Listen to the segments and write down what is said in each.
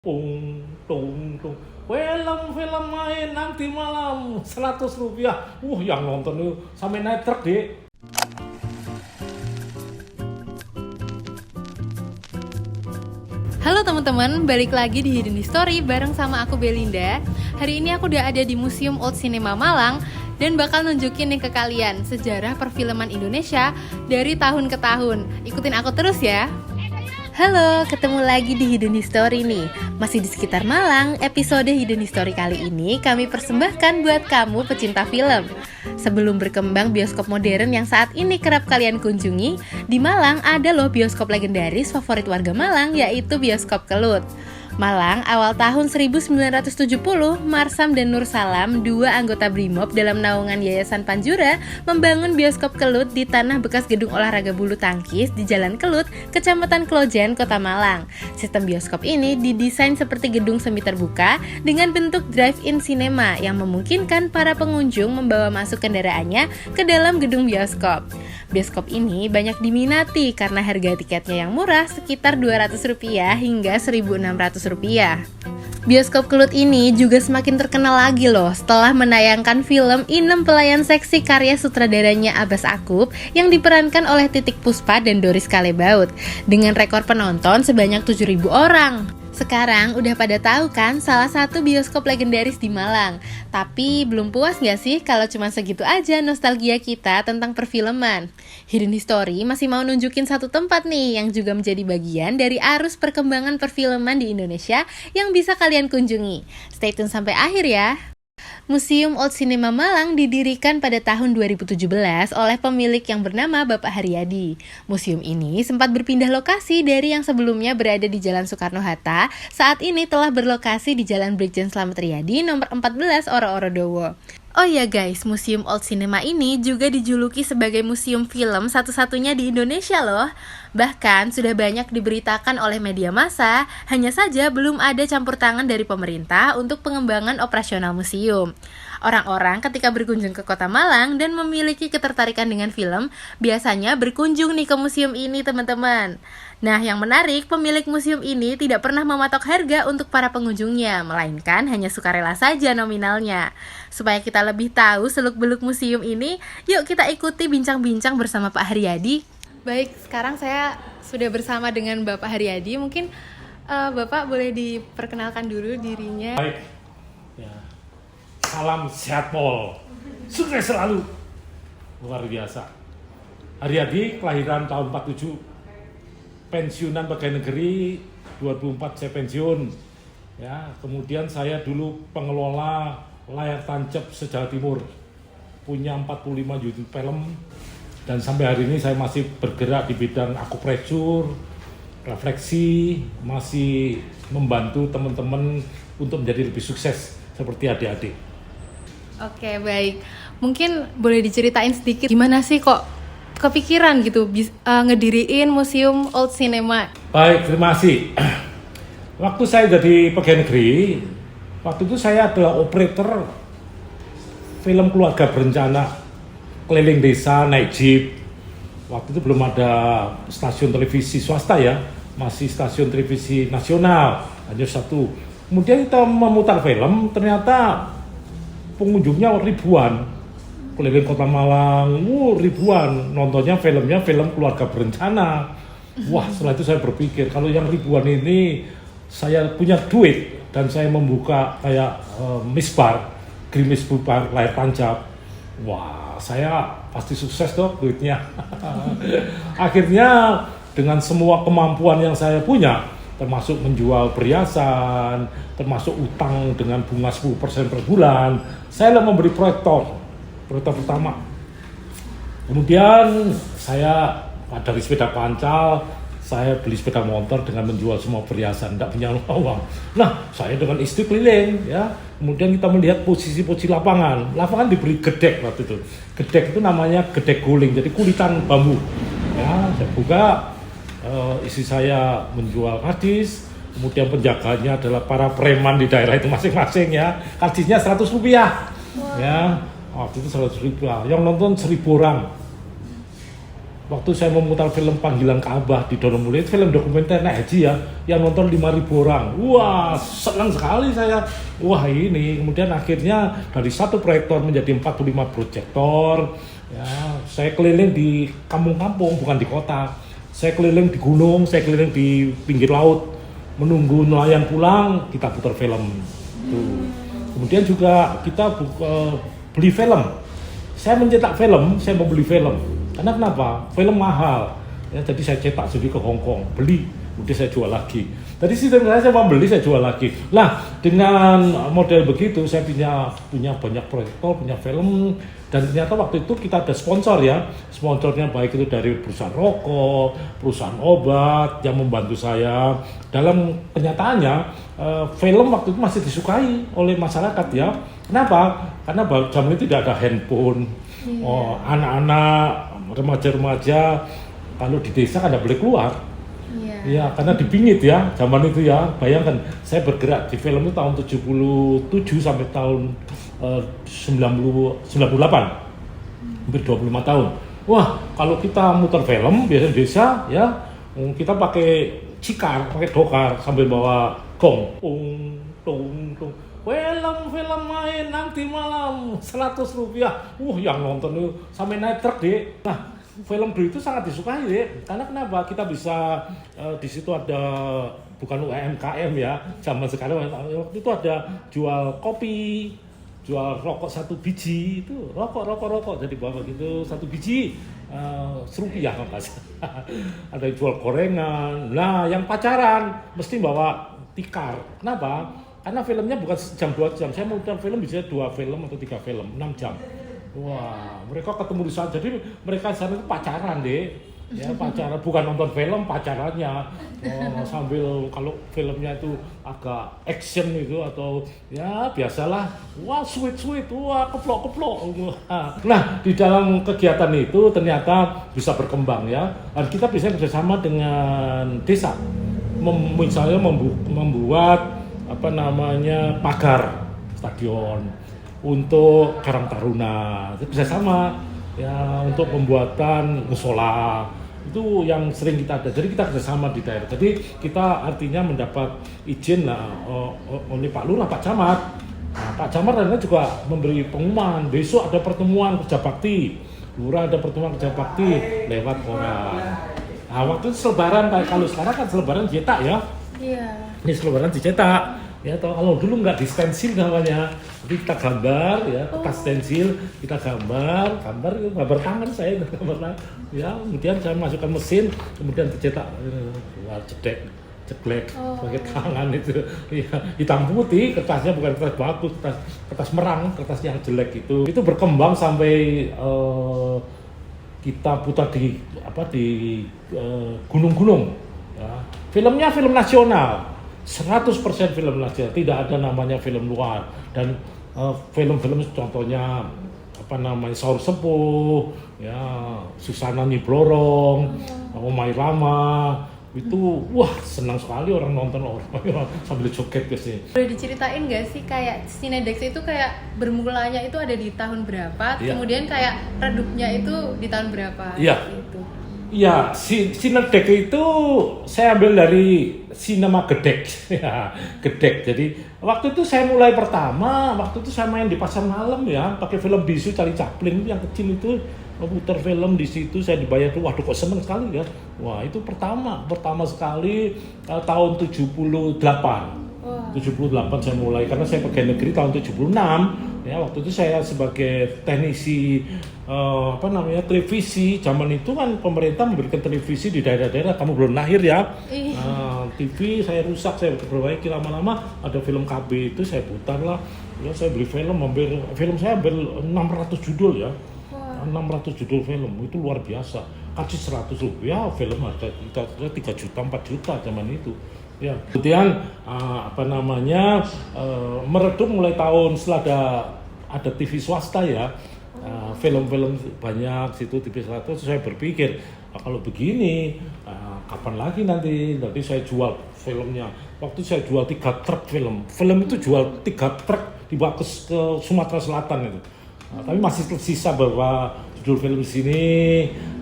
Tung, tung, tung. Film-film main nanti malam Rp100. Yang nonton itu sampai naik truk deh. Halo teman-teman, balik lagi di Hidden History bareng sama aku Belinda. Hari ini aku udah ada di Museum Old Cinema Malang dan bakal nunjukin nih ke kalian sejarah perfilman Indonesia dari tahun ke tahun. Ikutin aku terus ya. Halo, ketemu lagi di Hidden History nih. Masih di sekitar Malang, episode Hidden History kali ini kami persembahkan buat kamu pecinta film. Sebelum berkembang bioskop modern yang saat ini kerap kalian kunjungi, di Malang ada loh bioskop legendaris favorit warga Malang, yaitu Bioskop Kelut. Malang, awal tahun 1970, Marsam dan Nur Salam, dua anggota Brimob dalam naungan Yayasan Panjura, membangun bioskop Kelut di tanah bekas gedung olahraga bulu tangkis di Jalan Kelut, Kecamatan Klojen, Kota Malang. Sistem bioskop ini didesain seperti gedung semi terbuka dengan bentuk drive-in cinema yang memungkinkan para pengunjung membawa masuk kendaraannya ke dalam gedung bioskop. Bioskop ini banyak diminati karena harga tiketnya yang murah, sekitar Rp200 hingga Rp1.600. Bioskop Kelut ini juga semakin terkenal lagi loh setelah menayangkan film Inem Pelayan Seksi karya sutradaranya Abbas Akub yang diperankan oleh Titik Puspa dan Doris Kalebaut dengan rekor penonton sebanyak 7.000 orang. Sekarang udah pada tahu kan salah satu bioskop legendaris di Malang. Tapi belum puas gak sih kalau cuma segitu aja nostalgia kita tentang perfilman? Hidden History masih mau nunjukin satu tempat nih yang juga menjadi bagian dari arus perkembangan perfilman di Indonesia yang bisa kalian kunjungi. Stay tune sampai akhir ya. Museum Old Cinema Malang didirikan pada tahun 2017 oleh pemilik yang bernama Bapak Haryadi. Museum ini sempat berpindah lokasi dari yang sebelumnya berada di Jalan Soekarno-Hatta, saat ini telah berlokasi di Jalan Brigjen Slamet Riyadi nomor 14 Oro-Oro Dowo. Oh ya guys, Museum Old Cinema ini juga dijuluki sebagai museum film satu-satunya di Indonesia loh. Bahkan sudah banyak diberitakan oleh media massa, hanya saja belum ada campur tangan dari pemerintah untuk pengembangan operasional museum. Orang-orang ketika berkunjung ke Kota Malang dan memiliki ketertarikan dengan film, biasanya berkunjung nih ke museum ini teman-teman. Nah, yang menarik, pemilik museum ini tidak pernah mematok harga untuk para pengunjungnya, melainkan hanya sukarela saja nominalnya. Supaya kita lebih tahu seluk-beluk museum ini, yuk kita ikuti bincang-bincang bersama Pak Haryadi. Baik, sekarang saya sudah bersama dengan Bapak Haryadi. Mungkin Bapak boleh diperkenalkan dulu dirinya. Baik, ya. Salam sehat Pol, sukses selalu. Luar biasa. Haryadi, kelahiran tahun 47, pensiunan pegawai negeri 2004 saya pensiun. Ya, kemudian saya dulu pengelola layar tancap se-Jawa Timur, punya 45 unit film, dan sampai hari ini saya masih bergerak di bidang akupresur, refleksi, masih membantu teman-teman untuk menjadi lebih sukses seperti adik-adik. Oke, baik. Mungkin boleh diceritain sedikit gimana sih kok kepikiran gitu ngediriin Museum Old Cinema? Baik, terima kasih. Waktu saya jadi pegawai negeri, waktu itu saya adalah operator film keluarga berencana keliling desa naik jeep. Waktu itu belum ada stasiun televisi swasta ya, masih stasiun televisi nasional, hanya satu. Kemudian kita memutar film, ternyata pengunjungnya ribuan, keliling Kota Malang, ribuan, nontonnya filmnya film keluarga berencana. Wah, setelah itu saya berpikir kalau yang ribuan ini saya punya duit dan saya membuka kayak misbar, gerimis bubar layar tancap. Wah, saya pasti sukses dong duitnya. Akhirnya dengan semua kemampuan yang saya punya, termasuk menjual perhiasan, termasuk utang dengan bunga 10% per bulan, saya memberi proyektor pertama. Kemudian saya dari sepeda pancal, saya beli sepeda motor dengan menjual semua perhiasan, tidak punya uang. Nah, saya dengan istri keliling, ya. Kemudian kita melihat posisi-posisi lapangan. Lapangan diberi gedek waktu itu. Gedek itu namanya gedek guling, jadi kulitan bambu. Ya, saya buka. Istri saya menjual kardis, kemudian penjaganya adalah para preman di daerah itu masing-masing ya. Kardisnya Rp100 ya, waktu itu Rp100, yang nonton 1.000 orang. waktu saya memutar film Panggilan Ka'bah di Donomulyo, film dokumenter naik haji ya, yang nonton 5.000 orang. Wah, senang sekali saya. Wah ini, kemudian akhirnya dari satu proyektor menjadi 45 proyektor. Ya, saya keliling di kampung-kampung, bukan di kota. Saya keliling di gunung, saya keliling di pinggir laut. Menunggu nelayan pulang, kita putar film. Tuh. Kemudian juga kita beli film. Saya mencetak film, saya mau beli film. Karena kenapa? Film mahal. Ya, jadi saya cetak sendiri ke Hong Kong, beli, udah saya jual lagi. Tadi sistem saya mau beli, saya jual lagi. Nah, dengan model begitu, saya punya banyak proyektor, punya film, dan ternyata waktu itu kita ada sponsor ya. Sponsornya baik itu dari perusahaan rokok, perusahaan obat yang membantu saya. Dalam kenyataannya, film waktu itu masih disukai oleh masyarakat ya. Kenapa? Karena zaman itu tidak ada handphone. Anak-anak, remaja-remaja, kalau di desa kan tidak boleh keluar. Iya, karena dipingit ya, zaman itu ya. Bayangkan, saya bergerak di film itu tahun 77 sampai tahun 98, hampir 25 tahun. Wah, kalau kita muter film, biasanya desa ya, kita pakai cikar, pakai dokar, sambil bawa gong. Tung, tung, tung. Film main nanti malam 100 rupiah. Yang nonton itu sampai naik truk deh. Nah, film dulu itu sangat disukai deh. Karena kenapa? Kita bisa di situ ada bukan UMKM ya. Zaman sekarang waktu itu ada jual kopi, jual rokok 1 biji itu rokok. Jadi bawa gitu 1 biji Rp1 kalau nggak salah. Ada yang jual gorengan. Nah, yang pacaran mesti bawa tikar. Kenapa? Karena filmnya bukan sejam 2 jam. Saya mau nonton film bisa 2 film atau 3 film 6 jam. Wah, mereka ketemu di sana. Jadi mereka di sana itu pacaran deh. Ya, pacaran, bukan nonton film, pacarannya. Sambil kalau filmnya itu agak action itu atau ya biasalah. Wah, sweet, wah keplok. Nah, di dalam kegiatan itu ternyata bisa berkembang ya. Dan kita bisa bekerjasama dengan desa. Misalnya membuat pagar stadion untuk Karang Taruna, itu bisa sama ya, untuk pembuatan musola itu yang sering kita ada. Jadi kita kerjasama di daerah. Jadi kita artinya mendapat izin oleh Pak Lurah, Pak Camat. Nah, Pak Camat juga memberi pengumuman besok ada pertemuan kerja bakti. Lurah ada pertemuan kerja bakti lewat koran. Nah, waktu itu selebaran, kalau sekarang kan selebaran cetak ya. Iya. Ini selebaran dicetak. Ya, kalau dulu nggak di stensil namanya, jadi kita gambar ya, kertas stensil, kita gambar tangan saya, ya, kemudian saya masukkan mesin, kemudian dicetak, ceklek, pakai tangan itu, ya, hitam putih, kertasnya bukan kertas bagus, kertas merang, kertas yang jelek itu berkembang sampai kita putar di gunung-gunung, ya. Filmnya film nasional. 100% film nasional, tidak ada namanya film luar. Dan film-film contohnya Saur Sepuh, ya, Susana Niblorong, Omai Rama, itu wah senang sekali orang nonton sambil joget ke sini. Boleh diceritain nggak sih kayak Cinedex itu kayak bermulanya itu ada di tahun berapa, kemudian kayak redupnya itu di tahun berapa? Gitu. Iya, Cinedex itu saya ambil dari Cinema Gedek, ya, Gedek. Jadi waktu itu saya mulai pertama, waktu itu saya main di pasar malam ya, pakai film bisu Charlie Chaplin yang kecil itu, putar film di situ, saya dibayar tuh, waduh kok seneng sekali ya. Wah itu pertama sekali tahun 78. 78 saya mulai, karena saya pegawai negeri tahun 76 ya. Waktu itu saya sebagai teknisi televisi. Zaman itu kan pemerintah memberikan televisi di daerah-daerah, kamu belum lahir ya. TV saya rusak, saya perbaiki, lama-lama ada film KB itu saya putar lah ya. Saya beli film saya hampir 600 judul ya. 600 judul film itu luar biasa. Kasih 100 rupiah film harga 3 juta 4 juta zaman itu. Ya, kemudian meredup mulai tahun setelah ada TV swasta ya, film-film banyak situ TV swasta. Saya berpikir kalau begini kapan lagi nanti saya jual filmnya. Waktu saya jual 3 truk film itu jual 3 truk dibawa ke Sumatera Selatan itu. Tapi masih tersisa beberapa judul film di sini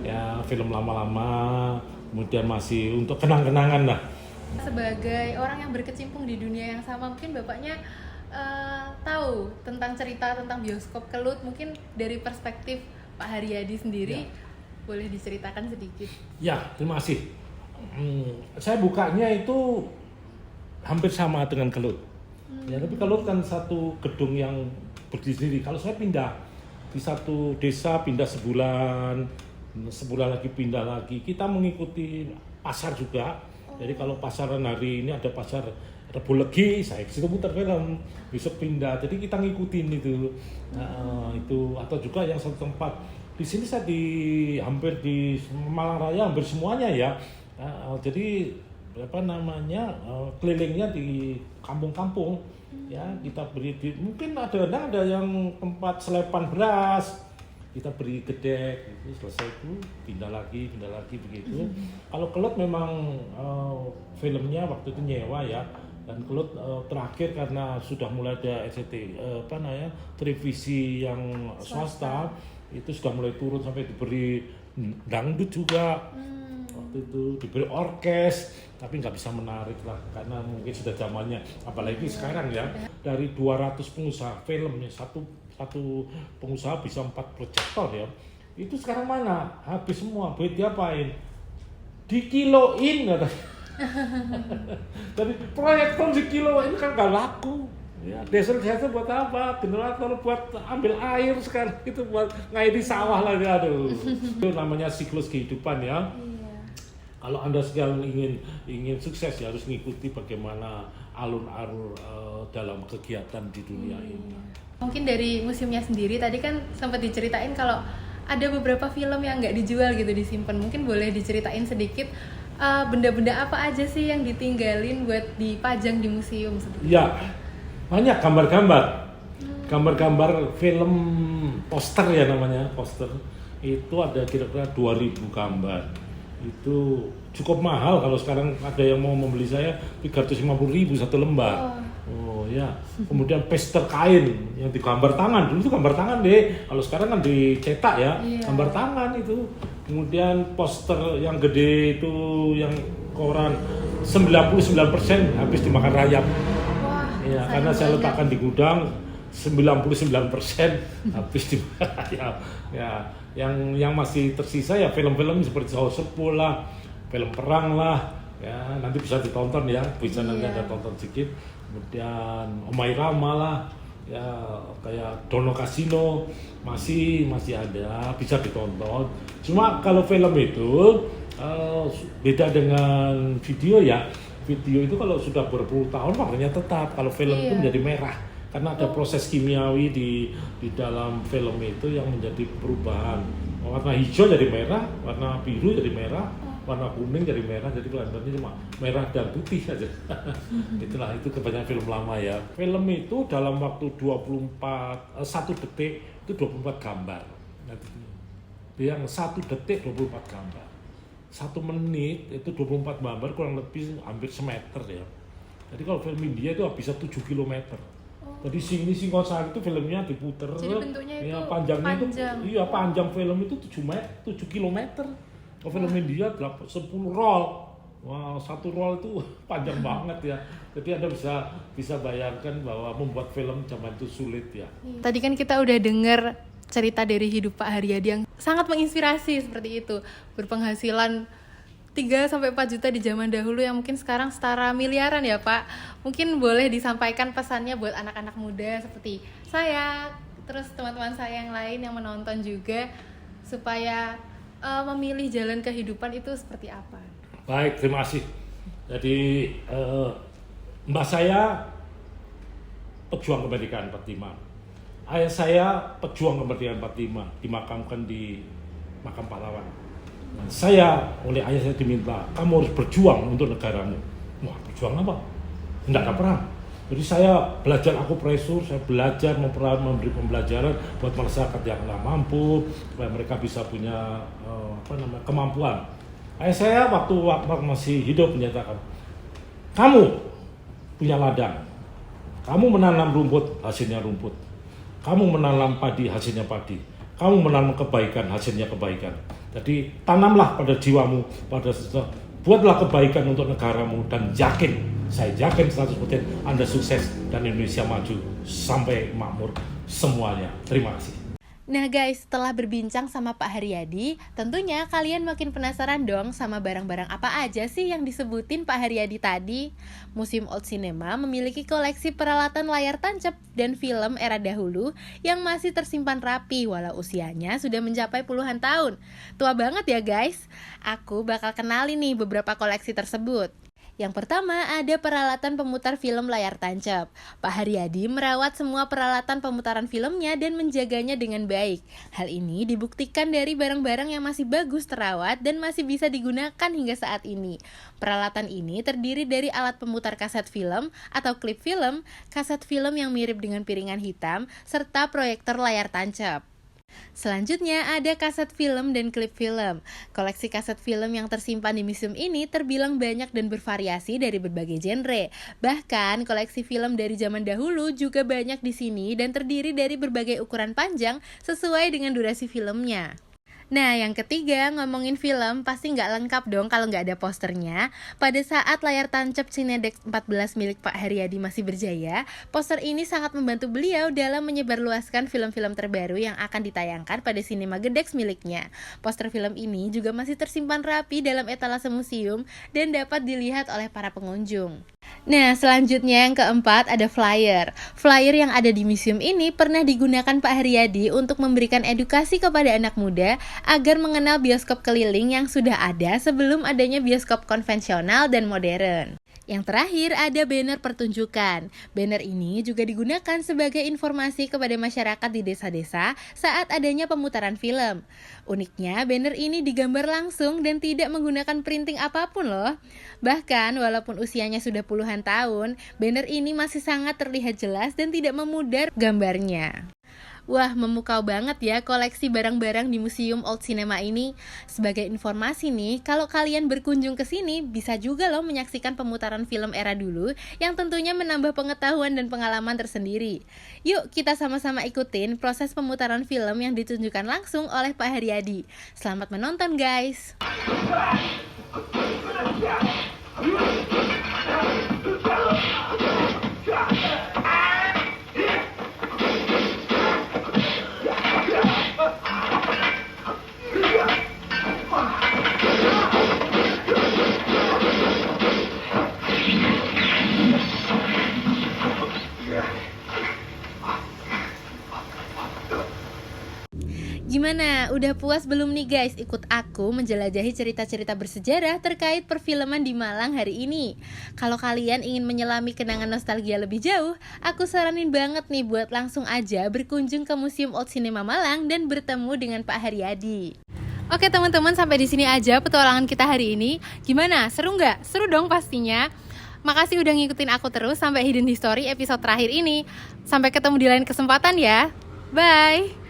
ya, film lama-lama, kemudian masih untuk kenang-kenangan lah. Sebagai orang yang berkecimpung di dunia yang sama, mungkin bapaknya tahu tentang cerita tentang bioskop Kelut, mungkin dari perspektif Pak Haryadi sendiri, boleh diceritakan sedikit? Ya, terima kasih. Saya bukanya itu hampir sama dengan Kelut. Ya, tapi Kelut kan satu gedung yang berdiri sendiri. Kalau saya pindah di satu desa, pindah sebulan lagi pindah lagi. Kita mengikuti pasar juga. Jadi kalau pasaran hari ini ada pasar Rebo Legi, saya ke situ putar film, besok pindah. Jadi kita ngikutin itu. Itu atau juga yang satu tempat. Di sini saya hampir di Malang Raya hampir semuanya ya. Jadi kelilingnya di kampung-kampung. Ya, kita beri mungkin ada yang tempat selepan beras. Kita beri gedek, itu selesai itu pindah lagi begitu. Kalau Kelut memang filmnya waktu itu nyewa ya, dan Kelut terakhir karena sudah mulai ada SCT televisi yang swasta itu sudah mulai turun sampai diberi dangdut juga. Waktu itu diberi orkes, tapi nggak bisa menarik lah karena mungkin sudah zamannya. Apalagi sekarang ya, dari 200 pengusaha filmnya satu pengusaha bisa 4 proyektor ya. Itu sekarang mana? Habis semua. Buat diapain? Dikiloin katanya. Jadi proyektor dikiloin kan nggak laku. Ya, diesel buat apa? Generator buat ambil air sekarang itu buat ngairi sawah lagi. Aduh. Itu namanya siklus kehidupan ya. Kalau Anda sekarang ingin sukses ya harus mengikuti bagaimana alur-alur dalam kegiatan di dunia ini. Mungkin dari museumnya sendiri tadi kan sempat diceritain kalau ada beberapa film yang nggak dijual gitu, disimpan. Mungkin boleh diceritain sedikit benda-benda apa aja sih yang ditinggalin buat dipajang di museum? Ya, banyak gambar-gambar. Gambar-gambar film poster ya namanya, poster. Itu ada kira-kira 2000 gambar. Itu cukup mahal kalau sekarang ada yang mau membeli saya 350.000 satu lembar. Oh ya, kemudian poster kain yang digambar tangan, dulu itu gambar tangan deh. Kalau sekarang kan dicetak ya, gambar tangan itu. Kemudian poster yang gede itu yang koran 99% habis dimakan rayap. Wah, ya, karena saya letakkan di gudang 99% habis dimakan rayap. Ya, yang masih tersisa ya film-film seperti Saus Sepul lah, film perang lah. Ya, nanti bisa ditonton ya, bisa nanti ada tonton sedikit. Kemudian Omai Rama lah, ya kayak Dono Kasino masih ada, bisa ditonton. Cuma kalau film itu beda dengan video ya. Video itu kalau sudah berpuluh tahun warnanya tetap. Kalau film itu menjadi merah karena ada proses kimiawi di dalam film itu yang menjadi perubahan. Warna hijau jadi merah, warna biru jadi merah, warna kuning jadi merah, jadi kelihatannya cuma merah dan putih saja. Itulah, itu kebanyakan film lama ya. Film itu dalam waktu 1 detik itu 24 gambar. Yang 1 detik 24 gambar. 1 menit itu 24 gambar, kurang lebih hampir semeter ya. Jadi kalau film India itu bisa 7 km. Jadi sini Singosari itu filmnya diputer. Jadi bentuknya itu ya, panjangnya panjang. Itu iya, panjang film itu 7 km. Kalau film India 10 roll. Wah, 1 roll itu panjang banget ya. Jadi Anda bisa bayangkan bahwa membuat film zaman itu sulit ya. Tadi kan kita udah dengar cerita dari hidup Pak Haryadi yang sangat menginspirasi seperti itu. Berpenghasilan 3-4 juta di zaman dahulu yang mungkin sekarang setara miliaran ya Pak. Mungkin boleh disampaikan pesannya buat anak-anak muda seperti saya, terus teman-teman saya yang lain yang menonton juga, supaya memilih jalan kehidupan itu seperti apa? Baik, terima kasih. Jadi mbak saya pejuang kemerdekaan 45. Ayah saya pejuang kemerdekaan 45, dimakamkan di makam pahlawan. Saya oleh ayah saya diminta, kamu harus berjuang untuk negaramu. Wah, berjuang apa? Tidak ada perang. Jadi saya belajar akupresur, saya belajar memberi pembelajaran buat masyarakat yang nggak mampu, supaya mereka bisa punya kemampuan. Ayah saya waktu masih hidup menyatakan, kamu punya ladang, kamu menanam rumput, hasilnya rumput. Kamu menanam padi, hasilnya padi. Kamu menanam kebaikan, hasilnya kebaikan. Jadi tanamlah pada jiwamu, buatlah kebaikan untuk negaramu dan saya yakin 100% Anda sukses dan Indonesia maju sampai makmur semuanya. Terima kasih. Nah guys, setelah berbincang sama Pak Haryadi, tentunya kalian makin penasaran dong sama barang-barang apa aja sih yang disebutin Pak Haryadi tadi. Museum Old Cinema memiliki koleksi peralatan layar tancap dan film era dahulu yang masih tersimpan rapi walau usianya sudah mencapai puluhan tahun. Tua banget ya guys. Aku bakal kenalin nih beberapa koleksi tersebut. Yang pertama ada peralatan pemutar film layar tancap. Pak Haryadi merawat semua peralatan pemutaran filmnya dan menjaganya dengan baik. Hal ini dibuktikan dari barang-barang yang masih bagus terawat dan masih bisa digunakan hingga saat ini. Peralatan ini terdiri dari alat pemutar kaset film atau klip film, kaset film yang mirip dengan piringan hitam, serta proyektor layar tancap. Selanjutnya ada kaset film dan klip film. Koleksi kaset film yang tersimpan di museum ini terbilang banyak dan bervariasi dari berbagai genre. Bahkan koleksi film dari zaman dahulu juga banyak di sini dan terdiri dari berbagai ukuran panjang sesuai dengan durasi filmnya. Nah, yang ketiga, ngomongin film pasti nggak lengkap dong kalau nggak ada posternya. Pada saat layar tancap Cinedex 14 milik Pak Haryadi masih berjaya, poster ini sangat membantu beliau dalam menyebarluaskan film-film terbaru yang akan ditayangkan pada Cinema Gedex miliknya. Poster film ini juga masih tersimpan rapi dalam etalase museum dan dapat dilihat oleh para pengunjung. Nah, selanjutnya yang keempat ada flyer. Flyer yang ada di museum ini pernah digunakan Pak Haryadi untuk memberikan edukasi kepada anak muda agar mengenal bioskop keliling yang sudah ada sebelum adanya bioskop konvensional dan modern. Yang terakhir ada banner pertunjukan. Banner ini juga digunakan sebagai informasi kepada masyarakat di desa-desa saat adanya pemutaran film. Uniknya, banner ini digambar langsung dan tidak menggunakan printing apapun loh. Bahkan, walaupun usianya sudah puluhan tahun, banner ini masih sangat terlihat jelas dan tidak memudar gambarnya. Wah, memukau banget ya koleksi barang-barang di Museum Old Cinema ini. Sebagai informasi nih, kalau kalian berkunjung ke sini, bisa juga loh menyaksikan pemutaran film era dulu yang tentunya menambah pengetahuan dan pengalaman tersendiri. Yuk, kita sama-sama ikutin proses pemutaran film yang ditunjukkan langsung oleh Pak Haryadi. Selamat menonton, guys! Gimana? Udah puas belum nih guys ikut aku menjelajahi cerita-cerita bersejarah terkait perfilman di Malang hari ini? Kalau kalian ingin menyelami kenangan nostalgia lebih jauh, aku saranin banget nih buat langsung aja berkunjung ke Museum Old Cinema Malang dan bertemu dengan Pak Haryadi. Oke teman-teman, sampai di sini aja petualangan kita hari ini. Gimana? Seru nggak? Seru dong pastinya. Makasih udah ngikutin aku terus sampai Hidden History episode terakhir ini. Sampai ketemu di lain kesempatan ya. Bye!